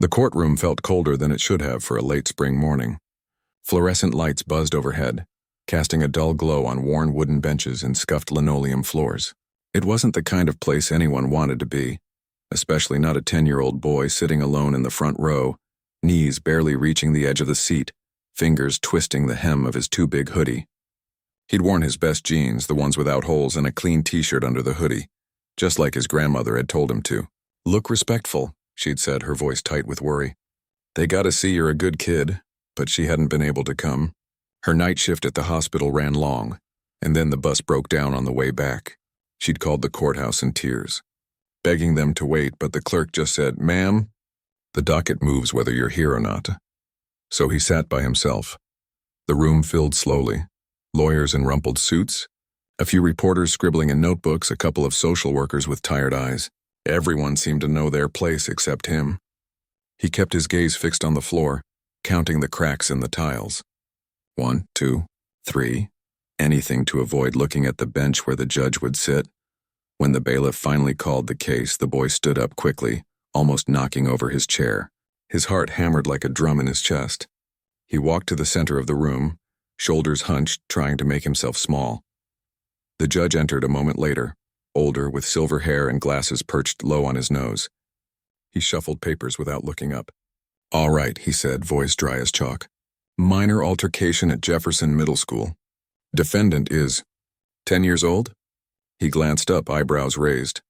The courtroom felt colder than it should have for a late spring morning. Fluorescent lights buzzed overhead, casting a dull glow on worn wooden benches and scuffed linoleum floors. It wasn't the kind of place anyone wanted to be, especially not a 10-year-old boy sitting alone in the front row, knees barely reaching the edge of the seat, fingers twisting the hem of his too big hoodie. He'd worn his best jeans, the ones without holes, and a clean t-shirt under the hoodie, just like his grandmother had told him to. "Look respectful," she'd said, her voice tight with worry. "They gotta see you're a good kid," but she hadn't been able to come. Her night shift at the hospital ran long, and then the bus broke down on the way back. She'd called the courthouse in tears, begging them to wait, but the clerk just said, "Ma'am, the docket moves whether you're here or not." So he sat by himself. The room filled slowly. Lawyers in rumpled suits, a few reporters scribbling in notebooks, a couple of social workers with tired eyes. Everyone seemed to know their place except him. He kept his gaze fixed on the floor, counting the cracks in the tiles. 1, 2, 3, anything to avoid looking at the bench where the judge would sit. When the bailiff finally called the case, the boy stood up quickly, almost knocking over his chair. His heart hammered like a drum in his chest. He walked to the center of the room, shoulders hunched, trying to make himself small. The judge entered a moment later, older, with silver hair and glasses perched low on his nose. He shuffled papers without looking up. "All right," he said, voice dry as chalk. "Minor altercation at Jefferson Middle School. Defendant is 10 years old?" He glanced up, eyebrows raised.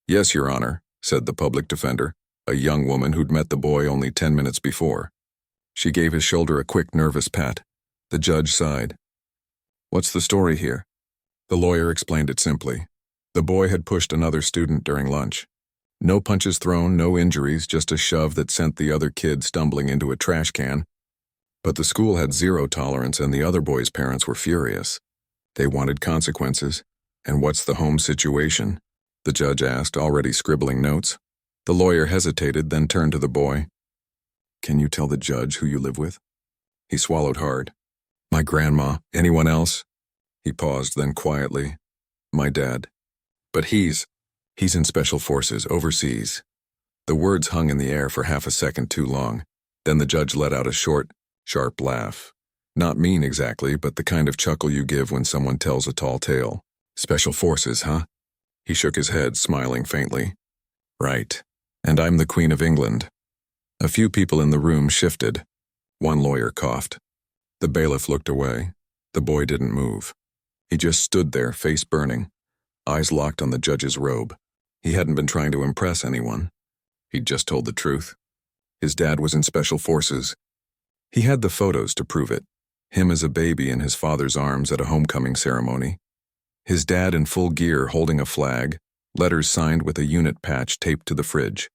"Yes, Your Honor," said the public defender, a young woman who'd met the boy only 10 minutes before. She gave his shoulder a quick, nervous pat. The judge sighed. "What's the story here?" The lawyer explained it simply. The boy had pushed another student during lunch. No punches thrown, no injuries, just a shove that sent the other kid stumbling into a trash can. But the school had zero tolerance, and the other boy's parents were furious. They wanted consequences. "And what's the home situation?" the judge asked, already scribbling notes. The lawyer hesitated, then turned to the boy. "Can you tell the judge who you live with?" He swallowed hard. "My grandma. Anyone else?" He paused, then quietly, "My dad. But he's in special forces, overseas." The words hung in the air for half a second too long. Then the judge let out a short, sharp laugh. Not mean exactly, but the kind of chuckle you give when someone tells a tall tale. "Special forces, huh?" He shook his head, smiling faintly. "Right. And I'm the Queen of England." A few people in the room shifted. One lawyer coughed. The bailiff looked away. The boy didn't move. He just stood there, face burning, eyes locked on the judge's robe. He hadn't been trying to impress anyone. He'd just told the truth. His dad was in special forces. He had the photos to prove it. Him as a baby in his father's arms at a homecoming ceremony. His dad in full gear holding a flag, letters signed with a unit patch taped to the fridge.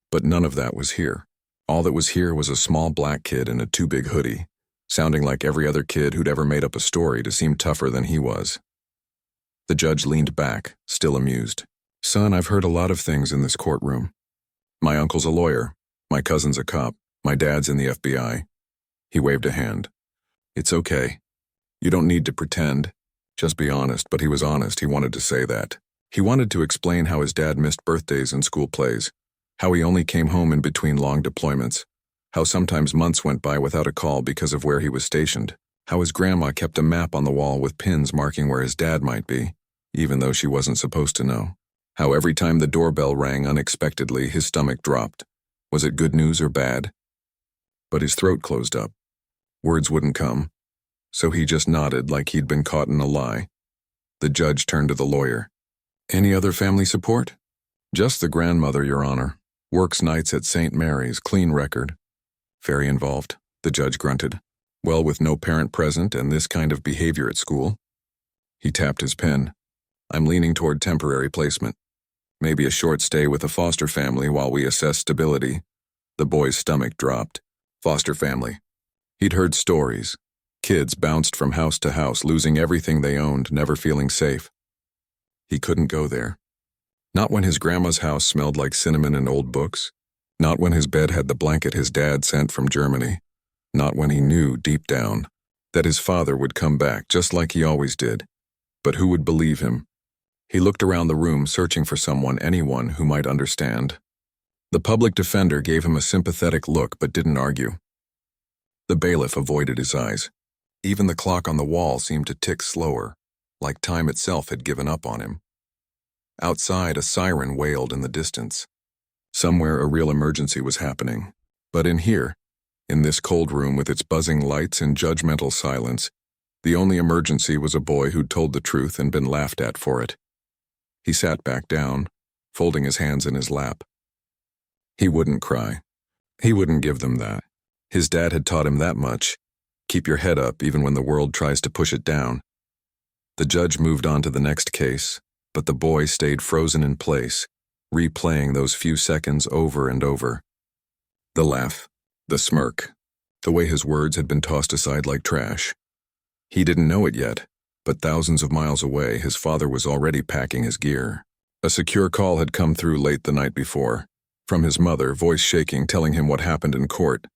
But none of that was here. All that was here was a small black kid in a too big hoodie, sounding like every other kid who'd ever made up a story to seem tougher than he was. The judge leaned back, still amused. "Son, I've heard a lot of things in this courtroom. My uncle's a lawyer, my cousin's a cop, my dad's in the FBI." He waved a hand. "It's okay. You don't need to pretend. Just be honest." But he was honest. He wanted to say that. He wanted to explain how his dad missed birthdays and school plays, how he only came home in between long deployments, how sometimes months went by without a call because of where he was stationed, how his grandma kept a map on the wall with pins marking where his dad might be, even though she wasn't supposed to know, how every time the doorbell rang unexpectedly, his stomach dropped. Was it good news or bad? But his throat closed up. Words wouldn't come, so he just nodded like he'd been caught in a lie. The judge turned to the lawyer. "Any other family support?" "Just the grandmother, Your Honor. Works nights at St. Mary's, clean record." "Very involved," the judge grunted. "Well, with no parent present and this kind of behavior at school." He tapped his pen. "I'm leaning toward temporary placement. Maybe a short stay with a foster family while we assess stability." The boy's stomach dropped. Foster family. He'd heard stories. Kids bounced from house to house, losing everything they owned, never feeling safe. He couldn't go there. Not when his grandma's house smelled like cinnamon and old books. Not when his bed had the blanket his dad sent from Germany. Not when he knew, deep down, that his father would come back just like he always did. But who would believe him? He looked around the room, searching for someone, anyone who might understand. The public defender gave him a sympathetic look but didn't argue. The bailiff avoided his eyes. Even the clock on the wall seemed to tick slower, like time itself had given up on him. Outside, a siren wailed in the distance. Somewhere a real emergency was happening. But in here, in this cold room with its buzzing lights and judgmental silence, the only emergency was a boy who'd told the truth and been laughed at for it. He sat back down, folding his hands in his lap. He wouldn't cry. He wouldn't give them that. His dad had taught him that much. Keep your head up even when the world tries to push it down. The judge moved on to the next case, but the boy stayed frozen in place, replaying those few seconds over and over. The laugh, the smirk, the way his words had been tossed aside like trash. He didn't know it yet, but thousands of miles away, his father was already packing his gear. A secure call had come through late the night before, from his mother, voice shaking, telling him what happened in court.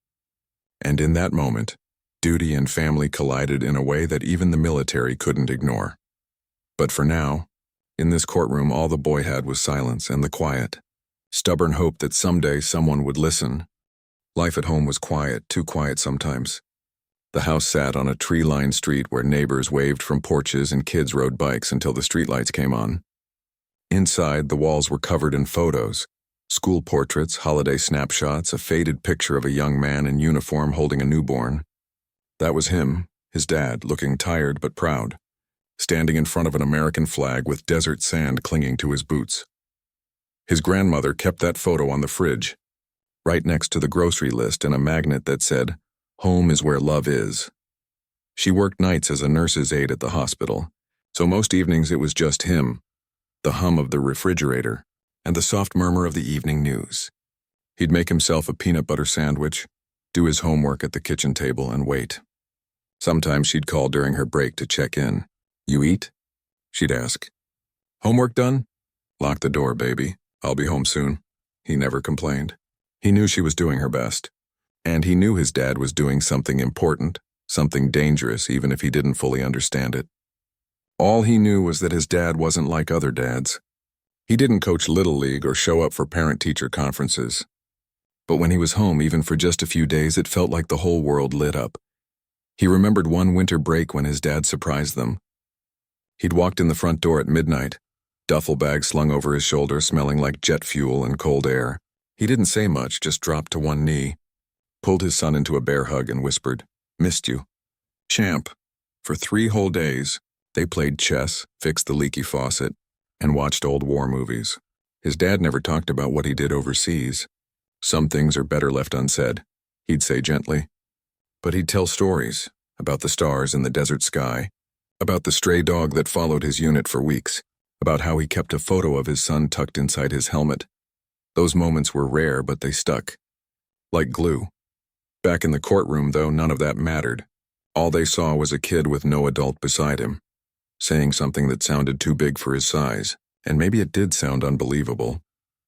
And in that moment, duty and family collided in a way that even the military couldn't ignore. But for now, in this courtroom, all the boy had was silence and the quiet. Stubborn hope that someday someone would listen. Life at home was quiet, too quiet sometimes. The house sat on a tree-lined street where neighbors waved from porches and kids rode bikes until the streetlights came on. Inside, the walls were covered in photos. School portraits, holiday snapshots, a faded picture of a young man in uniform holding a newborn. That was him, his dad, looking tired but proud, standing in front of an American flag with desert sand clinging to his boots. His grandmother kept that photo on the fridge, right next to the grocery list and a magnet that said, "Home is where love is." She worked nights as a nurse's aide at the hospital, so most evenings it was just him, the hum of the refrigerator, and the soft murmur of the evening news. He'd make himself a peanut butter sandwich, do his homework at the kitchen table, and wait. Sometimes she'd call during her break to check in. "You eat?" she'd ask. "Homework done?" "Lock the door, baby. I'll be home soon." He never complained. He knew she was doing her best. And he knew his dad was doing something important, something dangerous, even if he didn't fully understand it. All he knew was that his dad wasn't like other dads. He didn't coach Little League or show up for parent-teacher conferences. But when he was home, even for just a few days, it felt like the whole world lit up. He remembered one winter break when his dad surprised them. He'd walked in the front door at midnight, duffel bag slung over his shoulder, smelling like jet fuel and cold air. He didn't say much, just dropped to one knee, pulled his son into a bear hug and whispered, "Missed you." Champ. For 3 whole days, they played chess, fixed the leaky faucet, and watched old war movies. His dad never talked about what he did overseas. "Some things are better left unsaid," he'd say gently. But he'd tell stories about the stars in the desert sky, about the stray dog that followed his unit for weeks, about how he kept a photo of his son tucked inside his helmet. Those moments were rare, but they stuck. Like glue. Back in the courtroom, though, none of that mattered. All they saw was a kid with no adult beside him, saying something that sounded too big for his size, and maybe it did sound unbelievable.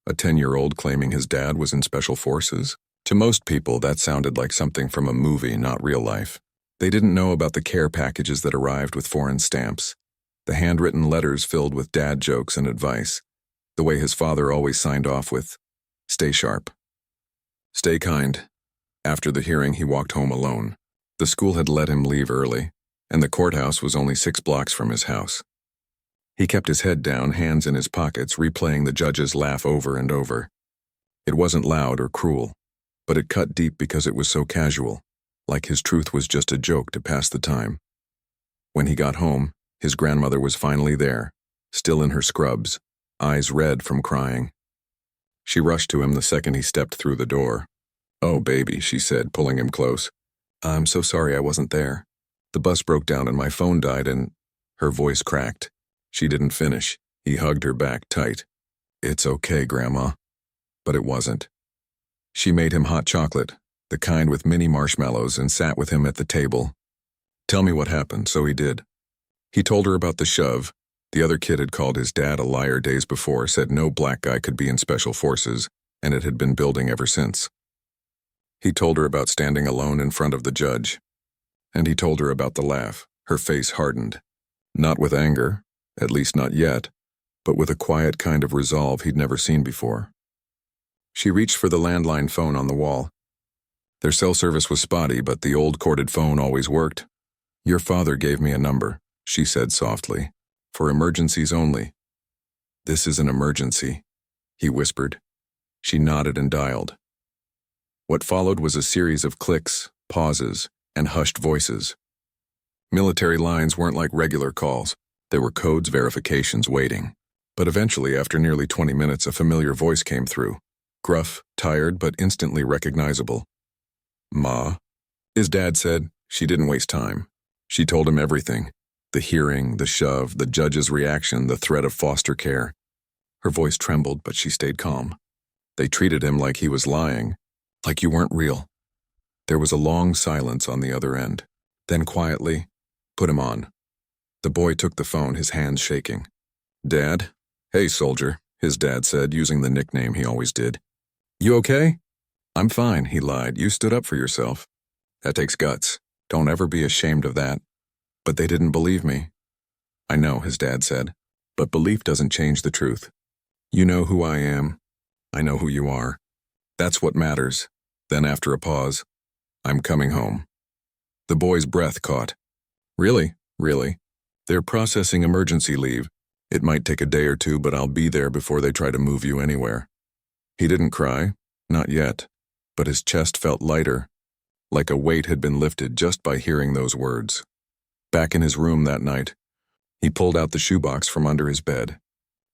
A 10-year-old claiming his dad was in special forces? To most people, that sounded like something from a movie, not real life. They didn't know about the care packages that arrived with foreign stamps, the handwritten letters filled with dad jokes and advice, the way his father always signed off with, "Stay sharp. Stay kind." After the hearing, he walked home alone. The school had let him leave early, and the courthouse was only 6 blocks from his house. He kept his head down, hands in his pockets, replaying the judge's laugh over and over. It wasn't loud or cruel, but it cut deep because it was so casual, like his truth was just a joke to pass the time. When he got home, his grandmother was finally there, still in her scrubs, eyes red from crying. She rushed to him the second he stepped through the door. "Oh, baby," she said, pulling him close. "I'm so sorry I wasn't there. The bus broke down and my phone died and—" Her voice cracked. She didn't finish. He hugged her back tight. "It's okay, Grandma." But it wasn't. She made him hot chocolate, the kind with mini marshmallows, and sat with him at the table. "Tell me what happened," so he did. He told her about the shove. The other kid had called his dad a liar days before, said no black guy could be in special forces, and it had been building ever since. He told her about standing alone in front of the judge. And he told her about the laugh. Her face hardened. Not with anger, at least not yet, but with a quiet kind of resolve he'd never seen before. She reached for the landline phone on the wall. Their cell service was spotty, but the old corded phone always worked. "Your father gave me a number," she said softly. "For emergencies only." "This is an emergency," he whispered. She nodded and dialed. What followed was a series of clicks, pauses, and hushed voices. Military lines weren't like regular calls. They were codes, verifications, waiting. But eventually, after nearly 20 minutes, a familiar voice came through. Gruff, tired, but instantly recognizable. "Ma?" His dad said. She didn't waste time. She told him everything. The hearing, the shove, the judge's reaction, the threat of foster care. Her voice trembled, but she stayed calm. They treated him like he was lying, like you weren't real. There was a long silence on the other end. Then quietly, "Put him on." The boy took the phone, his hands shaking. "Dad?" "Hey, soldier," his dad said, using the nickname he always did. "You okay?" "I'm fine," he lied. "You stood up for yourself. That takes guts. Don't ever be ashamed of that." "But they didn't believe me." "I know," his dad said, "but belief doesn't change the truth. You know who I am. I know who you are. That's what matters." Then after a pause, "I'm coming home." The boy's breath caught. "Really? Really? They're processing emergency leave. It might take a day or two, but I'll be there before they try to move you anywhere." He didn't cry, not yet, but his chest felt lighter, like a weight had been lifted just by hearing those words. Back in his room that night, he pulled out the shoebox from under his bed.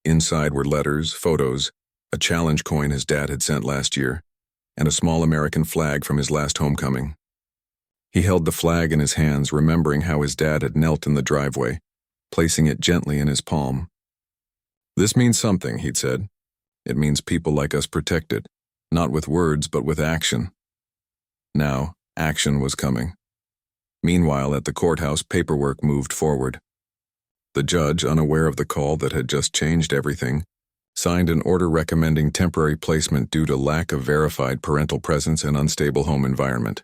Inside were letters, photos, a challenge coin his dad had sent last year, and a small American flag from his last homecoming. He held the flag in his hands, remembering how his dad had knelt in the driveway, placing it gently in his palm. "This means something," he'd said. "It means people like us protected, not with words, but with action." Now, action was coming. Meanwhile, at the courthouse, paperwork moved forward. The judge, unaware of the call that had just changed everything, signed an order recommending temporary placement due to lack of verified parental presence and unstable home environment.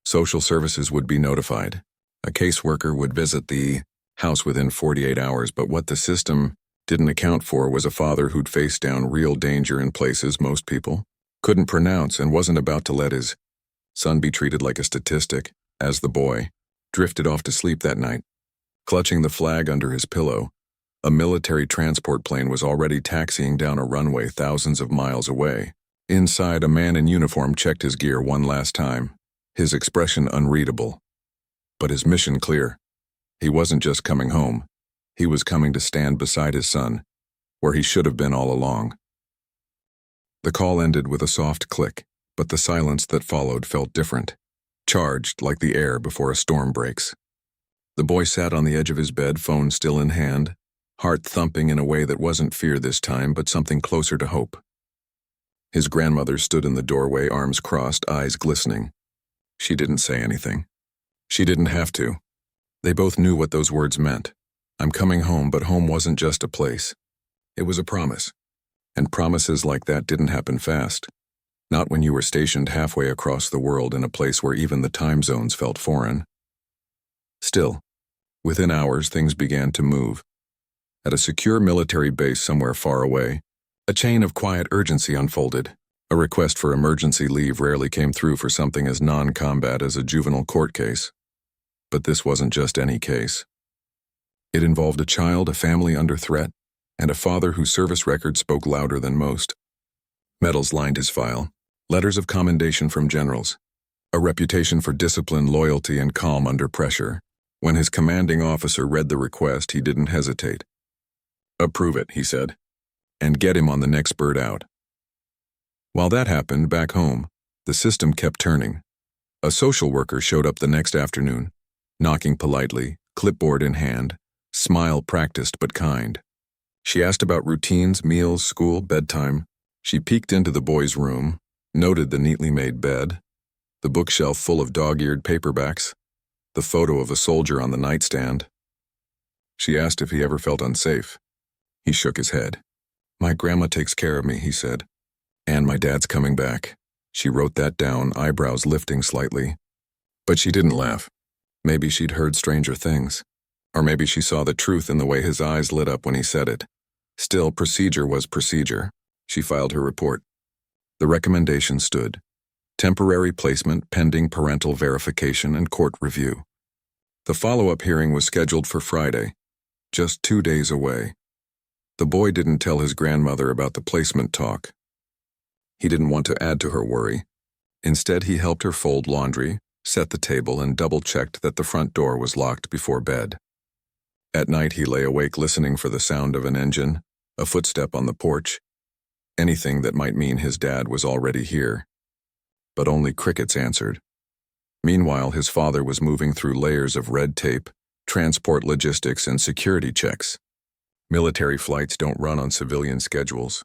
Social services would be notified. A caseworker would visit the house within 48 hours, but what the system didn't account for was a father who'd faced down real danger in places most people couldn't pronounce and wasn't about to let his son be treated like a statistic, as the boy drifted off to sleep that night. Clutching the flag under his pillow, a military transport plane was already taxiing down a runway thousands of miles away. Inside, a man in uniform checked his gear one last time, his expression unreadable, but his mission clear. He wasn't just coming home. He was coming to stand beside his son, where he should have been all along. The call ended with a soft click, but the silence that followed felt different, charged like the air before a storm breaks. The boy sat on the edge of his bed, phone still in hand, heart thumping in a way that wasn't fear this time, but something closer to hope. His grandmother stood in the doorway, arms crossed, eyes glistening. She didn't say anything. She didn't have to. They both knew what those words meant. I'm coming home, but home wasn't just a place. It was a promise. And promises like that didn't happen fast. Not when you were stationed halfway across the world in a place where even the time zones felt foreign. Still, within hours, things began to move. At a secure military base somewhere far away, a chain of quiet urgency unfolded. A request for emergency leave rarely came through for something as non-combat as a juvenile court case. But this wasn't just any case. It involved a child, a family under threat, and a father whose service record spoke louder than most. Medals lined his file, letters of commendation from generals, a reputation for discipline, loyalty, and calm under pressure. When his commanding officer read the request, he didn't hesitate. "Approve it," he said, "and get him on the next bird out." While that happened, back home, the system kept turning. A social worker showed up the next afternoon, knocking politely, clipboard in hand, smile practiced but kind. She asked about routines, meals, school, bedtime. She peeked into the boy's room, noted the neatly made bed, the bookshelf full of dog-eared paperbacks, the photo of a soldier on the nightstand. She asked if he ever felt unsafe. He shook his head. "My grandma takes care of me," he said. "And my dad's coming back." She wrote that down, eyebrows lifting slightly. But she didn't laugh. Maybe she'd heard stranger things. Or maybe she saw the truth in the way his eyes lit up when he said it. Still, procedure was procedure. She filed her report. The recommendation stood: temporary placement pending parental verification and court review. The follow-up hearing was scheduled for Friday, just 2 days away. The boy didn't tell his grandmother about the placement talk. He didn't want to add to her worry. Instead, he helped her fold laundry, set the table, and double-checked that the front door was locked before bed. At night, he lay awake listening for the sound of an engine, a footstep on the porch, anything that might mean his dad was already here. But only crickets answered. Meanwhile, his father was moving through layers of red tape, transport logistics, and security checks. Military flights don't run on civilian schedules.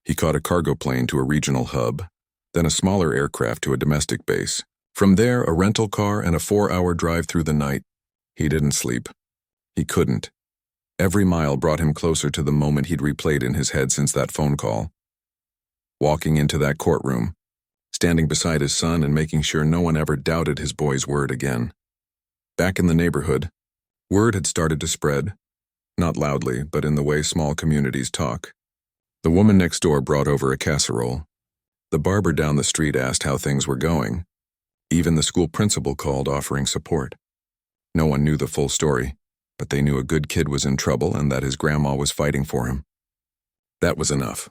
He caught a cargo plane to a regional hub, then a smaller aircraft to a domestic base. From there, a rental car and a 4-hour drive through the night. He didn't sleep. He couldn't. Every mile brought him closer to the moment he'd replayed in his head since that phone call. Walking into that courtroom, standing beside his son and making sure no one ever doubted his boy's word again. Back in the neighborhood, word had started to spread, not loudly, but in the way small communities talk. The woman next door brought over a casserole. The barber down the street asked how things were going. Even the school principal called, offering support. No one knew the full story, but they knew a good kid was in trouble and that his grandma was fighting for him. That was enough.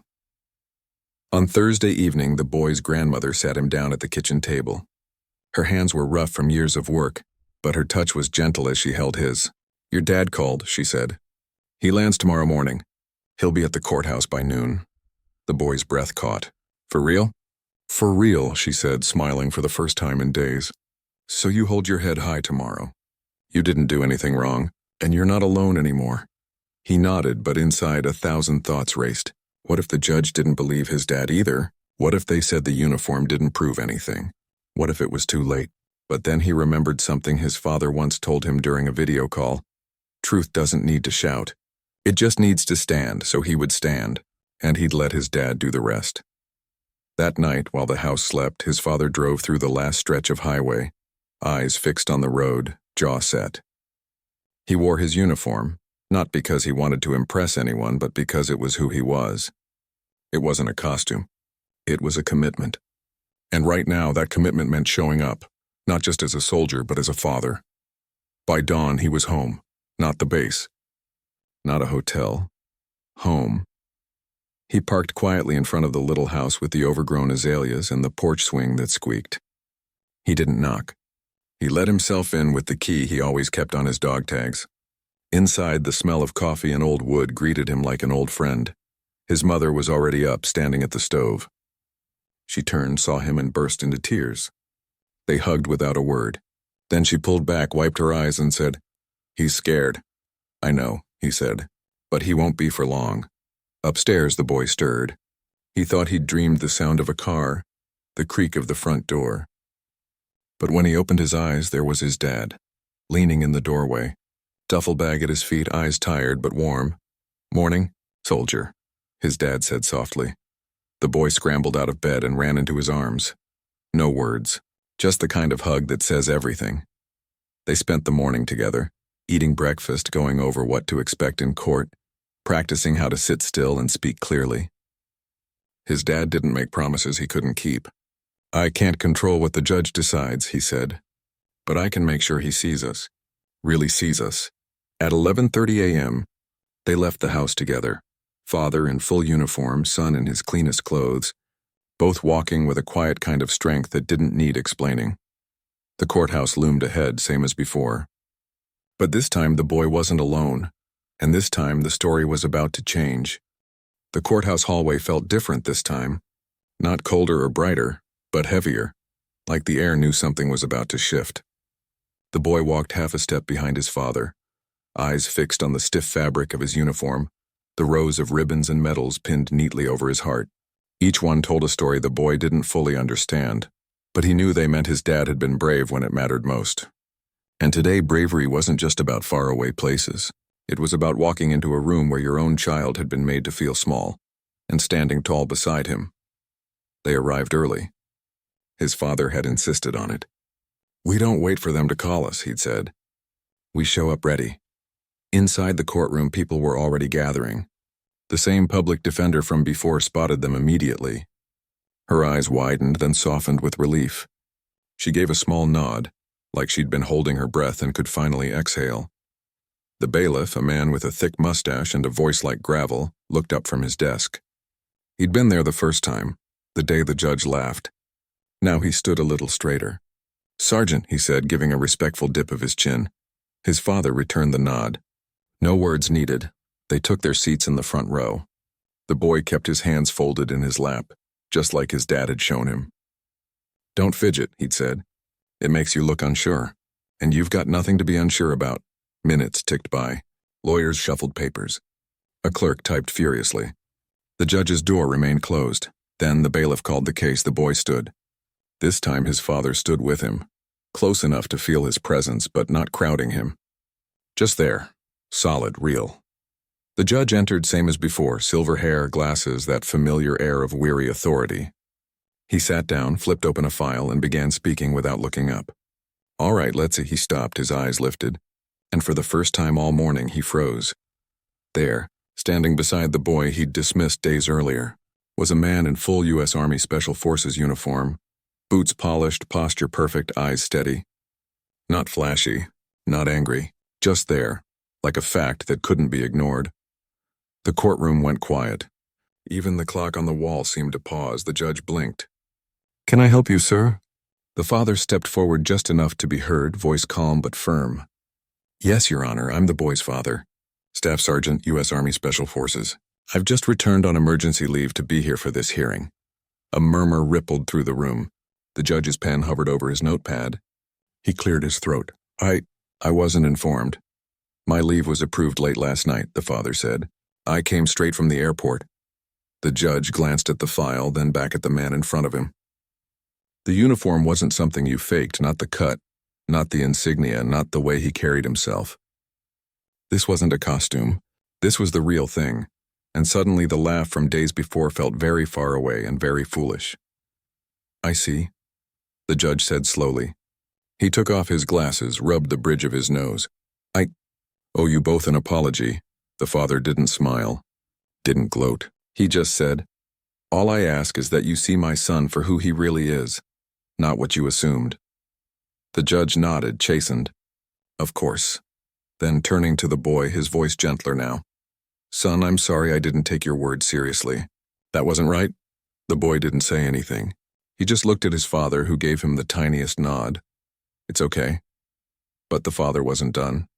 On Thursday evening, the boy's grandmother sat him down at the kitchen table. Her hands were rough from years of work, but her touch was gentle as she held his. "Your dad called," she said. "He lands tomorrow morning. He'll be at the courthouse by noon." The boy's breath caught. "For real?" "For real," she said, smiling for the first time in days. "So you hold your head high tomorrow. You didn't do anything wrong, and you're not alone anymore." He nodded, but inside 1,000 thoughts raced. What if the judge didn't believe his dad either? What if they said the uniform didn't prove anything? What if it was too late? But then he remembered something his father once told him during a video call. Truth doesn't need to shout. It just needs to stand, so he would stand, and he'd let his dad do the rest. That night, while the house slept, his father drove through the last stretch of highway, eyes fixed on the road, jaw set. He wore his uniform, not because he wanted to impress anyone, but because it was who he was. It wasn't a costume. It was a commitment. And right now, that commitment meant showing up, not just as a soldier, but as a father. By dawn, he was home, not the base. Not a hotel. Home. He parked quietly in front of the little house with the overgrown azaleas and the porch swing that squeaked. He didn't knock. He let himself in with the key he always kept on his dog tags. Inside, the smell of coffee and old wood greeted him like an old friend. His mother was already up, standing at the stove. She turned, saw him, and burst into tears. They hugged without a word. Then she pulled back, wiped her eyes, and said, "He's scared." "I know," he said, "but he won't be for long." Upstairs, the boy stirred. He thought he'd dreamed the sound of a car, the creak of the front door. But when he opened his eyes, there was his dad, leaning in the doorway, duffel bag at his feet, eyes tired but warm. "Morning, soldier," his dad said softly. The boy scrambled out of bed and ran into his arms. No words, just the kind of hug that says everything. They spent the morning together, eating breakfast, going over what to expect in court, practicing how to sit still and speak clearly. His dad didn't make promises he couldn't keep. "I can't control what the judge decides," he said, "but I can make sure he sees us, really sees us." At 11:30 a.m., they left the house together, father in full uniform, son in his cleanest clothes, both walking with a quiet kind of strength that didn't need explaining. The courthouse loomed ahead, same as before. But this time the boy wasn't alone, and this time the story was about to change. The courthouse hallway felt different this time, not colder or brighter, but heavier, like the air knew something was about to shift. The boy walked half a step behind his father, eyes fixed on the stiff fabric of his uniform, the rows of ribbons and medals pinned neatly over his heart. Each one told a story the boy didn't fully understand, but he knew they meant his dad had been brave when it mattered most. And today, bravery wasn't just about faraway places. It was about walking into a room where your own child had been made to feel small, and standing tall beside him. They arrived early. His father had insisted on it. "We don't wait for them to call us," he'd said. "We show up ready." Inside the courtroom, people were already gathering. The same public defender from before spotted them immediately. Her eyes widened, then softened with relief. She gave a small nod, like she'd been holding her breath and could finally exhale. The bailiff, a man with a thick mustache and a voice like gravel, looked up from his desk. He'd been there the first time, the day the judge laughed. Now he stood a little straighter. "Sergeant," he said, giving a respectful dip of his chin. His father returned the nod. No words needed. They took their seats in the front row. The boy kept his hands folded in his lap, just like his dad had shown him. "Don't fidget," he'd said. "It makes you look unsure. And you've got nothing to be unsure about." Minutes ticked by. Lawyers shuffled papers. A clerk typed furiously. The judge's door remained closed. Then the bailiff called the case. The boy stood. This time his father stood with him, close enough to feel his presence but not crowding him. Just there, solid, real. The judge entered same as before, silver hair, glasses, that familiar air of weary authority. He sat down, flipped open a file, and began speaking without looking up. "All right, let's see." He stopped, his eyes lifted, and for the first time all morning he froze. There, standing beside the boy he'd dismissed days earlier, was a man in full U.S. Army Special Forces uniform, boots polished, posture perfect, eyes steady. Not flashy, not angry, just there, like a fact that couldn't be ignored. The courtroom went quiet. Even the clock on the wall seemed to pause. The judge blinked. "Can I help you, sir?" The father stepped forward just enough to be heard, voice calm but firm. "Yes, Your Honor, I'm the boy's father. Staff Sergeant, U.S. Army Special Forces. I've just returned on emergency leave to be here for this hearing." A murmur rippled through the room. The judge's pen hovered over his notepad. He cleared his throat. I wasn't informed. My leave was approved late last night," the father said. "I came straight from the airport." The judge glanced at the file, then back at the man in front of him. The uniform wasn't something you faked, not the cut, not the insignia, not the way he carried himself. This wasn't a costume. This was the real thing, and suddenly the laugh from days before felt very far away and very foolish. "I see," the judge said slowly. He took off his glasses, rubbed the bridge of his nose. "I owe you both an apology." The father didn't smile, didn't gloat. He just said, "All I ask is that you see my son for who he really is, not what you assumed." The judge nodded, chastened. "Of course." Then turning to the boy, his voice gentler now. "Son, I'm sorry I didn't take your word seriously. That wasn't right?" The boy didn't say anything. He just looked at his father, who gave him the tiniest nod. "It's okay." But the father wasn't done.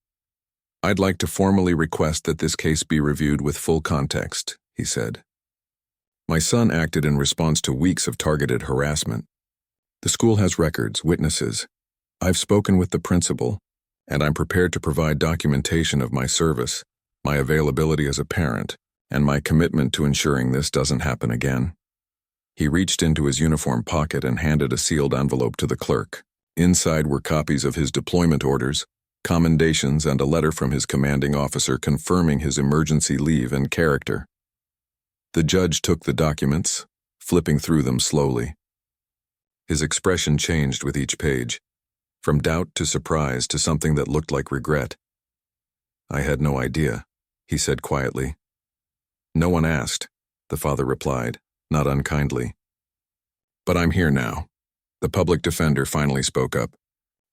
"I'd like to formally request that this case be reviewed with full context," he said. "My son acted in response to weeks of targeted harassment. The school has records, witnesses. I've spoken with the principal, and I'm prepared to provide documentation of my service, my availability as a parent, and my commitment to ensuring this doesn't happen again." He reached into his uniform pocket and handed a sealed envelope to the clerk. Inside were copies of his deployment orders, commendations, and a letter from his commanding officer confirming his emergency leave and character. The judge took the documents, flipping through them slowly. His expression changed with each page, from doubt to surprise to something that looked like regret. "I had no idea," he said quietly. "No one asked," the father replied, not unkindly. "But I'm here now." The public defender finally spoke up.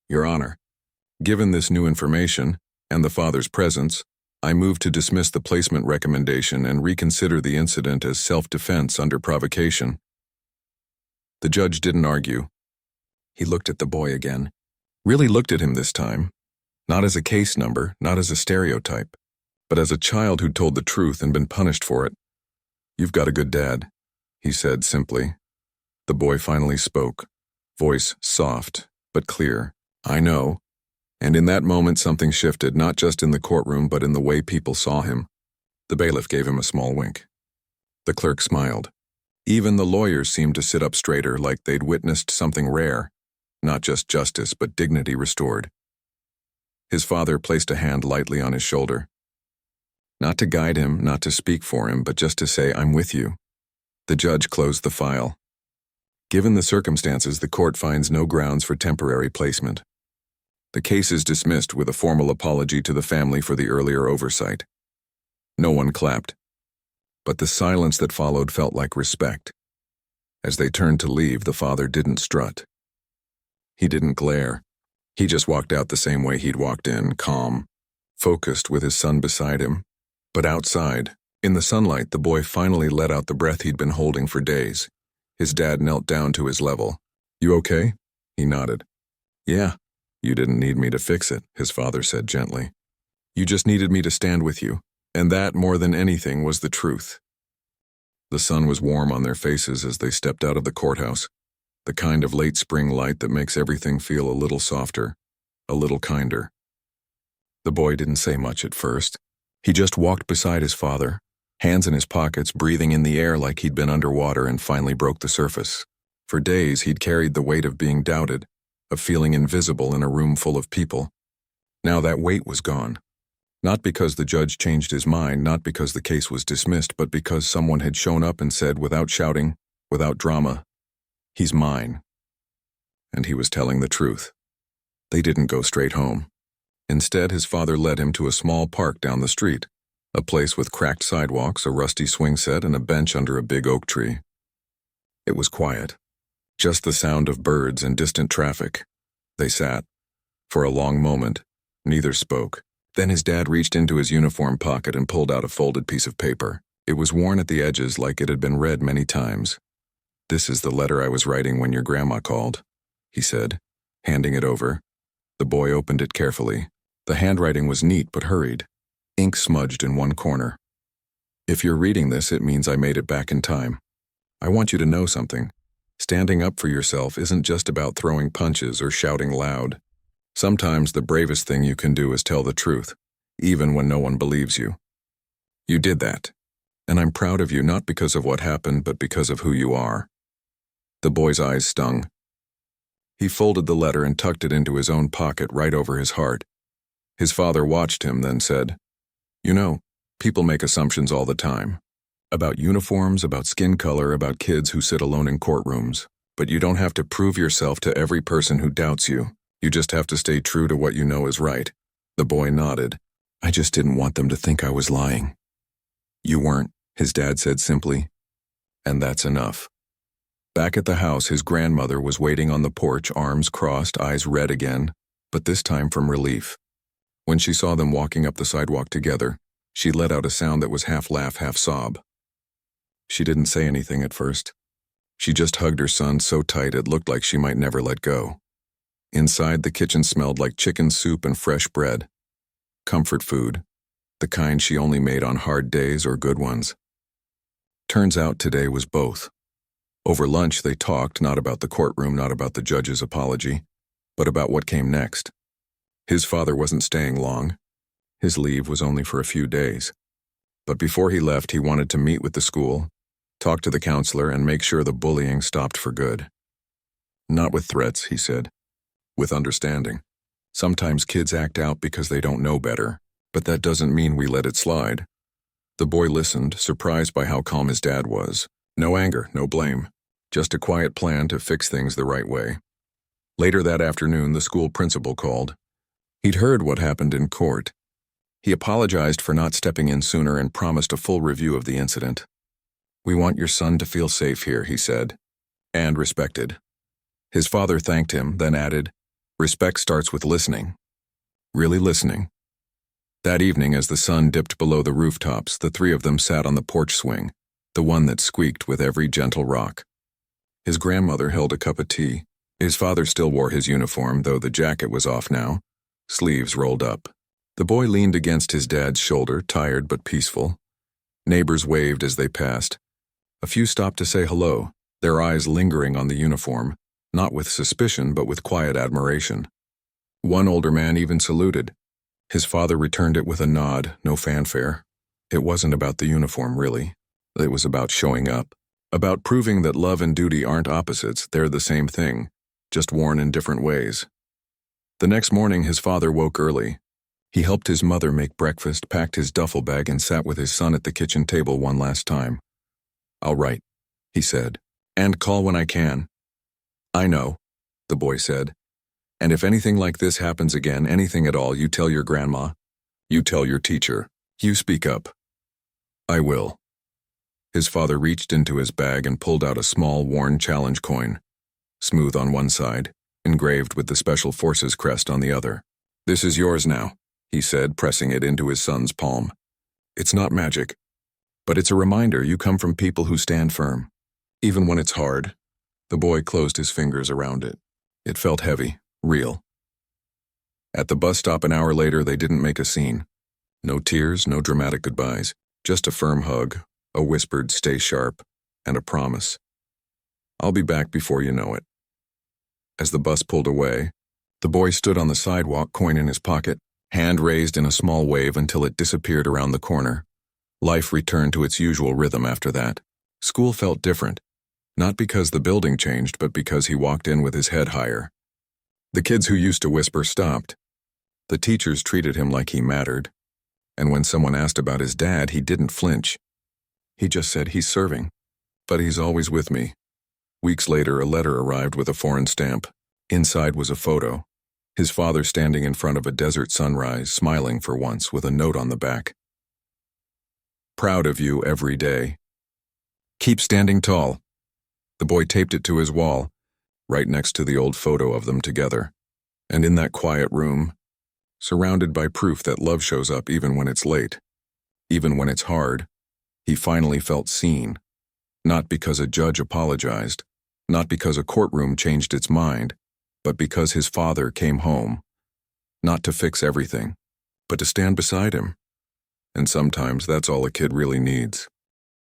"Your Honor, given this new information, and the father's presence, I move to dismiss the placement recommendation and reconsider the incident as self-defense under provocation." The judge didn't argue. He looked at the boy again. Really looked at him this time. Not as a case number, not as a stereotype, but as a child who'd told the truth and been punished for it. "You've got a good dad," he said simply. The boy finally spoke, voice soft but clear. "I know." And in that moment something shifted, not just in the courtroom but in the way people saw him. The bailiff gave him a small wink. The clerk smiled. Even the lawyers seemed to sit up straighter, like they'd witnessed something rare, not just justice but dignity restored. His father placed a hand lightly on his shoulder. Not to guide him, not to speak for him, but just to say, "I'm with you." The judge closed the file. Given the circumstances, the court finds no grounds for temporary placement. The case is dismissed with a formal apology to the family for the earlier oversight. No one clapped, but the silence that followed felt like respect. As they turned to leave, the father didn't strut. He didn't glare. He just walked out the same way he'd walked in, calm, focused with his son beside him. But outside, in the sunlight, the boy finally let out the breath he'd been holding for days. His dad knelt down to his level. "You okay?" He nodded. "Yeah. You didn't need me to fix it," his father said gently. "You just needed me to stand with you, and that, more than anything, was the truth." The sun was warm on their faces as they stepped out of the courthouse, the kind of late spring light that makes everything feel a little softer, a little kinder. The boy didn't say much at first. He just walked beside his father, hands in his pockets, breathing in the air like he'd been underwater, and finally broke the surface. For days, he'd carried the weight of being doubted, of feeling invisible in a room full of people. Now that weight was gone. Not because the judge changed his mind, not because the case was dismissed, but because someone had shown up and said, without shouting, without drama, "He's mine." And he was telling the truth. They didn't go straight home. Instead, his father led him to a small park down the street, a place with cracked sidewalks, a rusty swing set, and a bench under a big oak tree. It was quiet, just the sound of birds and distant traffic. They sat. For a long moment, neither spoke. Then his dad reached into his uniform pocket and pulled out a folded piece of paper. It was worn at the edges like it had been read many times. "This is the letter I was writing when your grandma called," he said, handing it over. The boy opened it carefully. The handwriting was neat but hurried, ink smudged in one corner. "If you're reading this, it means I made it back in time. I want you to know something. Standing up for yourself isn't just about throwing punches or shouting loud. Sometimes the bravest thing you can do is tell the truth, even when no one believes you. You did that, and I'm proud of you, not because of what happened, but because of who you are." The boy's eyes stung. He folded the letter and tucked it into his own pocket right over his heart. His father watched him, then said, "You know, people make assumptions all the time. About uniforms, about skin color, about kids who sit alone in courtrooms. But you don't have to prove yourself to every person who doubts you. You just have to stay true to what you know is right." The boy nodded. "I just didn't want them to think I was lying." "You weren't," his dad said simply. "And that's enough." Back at the house, his grandmother was waiting on the porch, arms crossed, eyes red again, but this time from relief. When she saw them walking up the sidewalk together, she let out a sound that was half laugh, half sob. She didn't say anything at first. She just hugged her son so tight it looked like she might never let go. Inside, the kitchen smelled like chicken soup and fresh bread. Comfort food, the kind she only made on hard days or good ones. Turns out today was both. Over lunch, they talked not about the courtroom, not about the judge's apology, but about what came next. His father wasn't staying long. His leave was only for a few days. But before he left, he wanted to meet with the school, talk to the counselor, and make sure the bullying stopped for good. "Not with threats," he said. "With understanding. Sometimes kids act out because they don't know better, but that doesn't mean we let it slide." The boy listened, surprised by how calm his dad was. No anger, no blame. Just a quiet plan to fix things the right way. Later that afternoon, the school principal called. He'd heard what happened in court. He apologized for not stepping in sooner and promised a full review of the incident. "We want your son to feel safe here," he said, "and respected." His father thanked him, then added, "Respect starts with listening. Really listening." That evening, as the sun dipped below the rooftops, the three of them sat on the porch swing, the one that squeaked with every gentle rock. His grandmother held a cup of tea. His father still wore his uniform, though the jacket was off now, sleeves rolled up. The boy leaned against his dad's shoulder, tired but peaceful. Neighbors waved as they passed. A few stopped to say hello, their eyes lingering on the uniform, not with suspicion but with quiet admiration. One older man even saluted. His father returned it with a nod, no fanfare. It wasn't about the uniform, really. It was about showing up, about proving that love and duty aren't opposites, they're the same thing, just worn in different ways. The next morning, his father woke early. He helped his mother make breakfast, packed his duffel bag, and sat with his son at the kitchen table one last time. "I'll write," he said, "and call when I can." "I know," the boy said. "And if anything like this happens again, anything at all, you tell your grandma. You tell your teacher. You speak up." "I will." His father reached into his bag and pulled out a small, worn challenge coin, smooth on one side, engraved with the Special Forces crest on the other. "This is yours now," he said, pressing it into his son's palm. "It's not magic, but it's a reminder you come from people who stand firm. Even when it's hard." The boy closed his fingers around it. It felt heavy, real. At the bus stop an hour later, they didn't make a scene. No tears, no dramatic goodbyes, just a firm hug, a whispered "stay sharp," and a promise. "I'll be back before you know it." As the bus pulled away, the boy stood on the sidewalk, coin in his pocket, hand raised in a small wave until it disappeared around the corner. Life returned to its usual rhythm after that. School felt different, not because the building changed, but because he walked in with his head higher. The kids who used to whisper stopped. The teachers treated him like he mattered. And when someone asked about his dad, he didn't flinch. He just said, "He's serving, but he's always with me." Weeks later, a letter arrived with a foreign stamp. Inside was a photo. His father standing in front of a desert sunrise, smiling for once, with a note on the back. "Proud of you every day. Keep standing tall." The boy taped it to his wall, right next to the old photo of them together. And in that quiet room, surrounded by proof that love shows up even when it's late, even when it's hard, he finally felt seen. Not because a judge apologized, not because a courtroom changed its mind, but because his father came home. Not to fix everything, but to stand beside him. And sometimes that's all a kid really needs.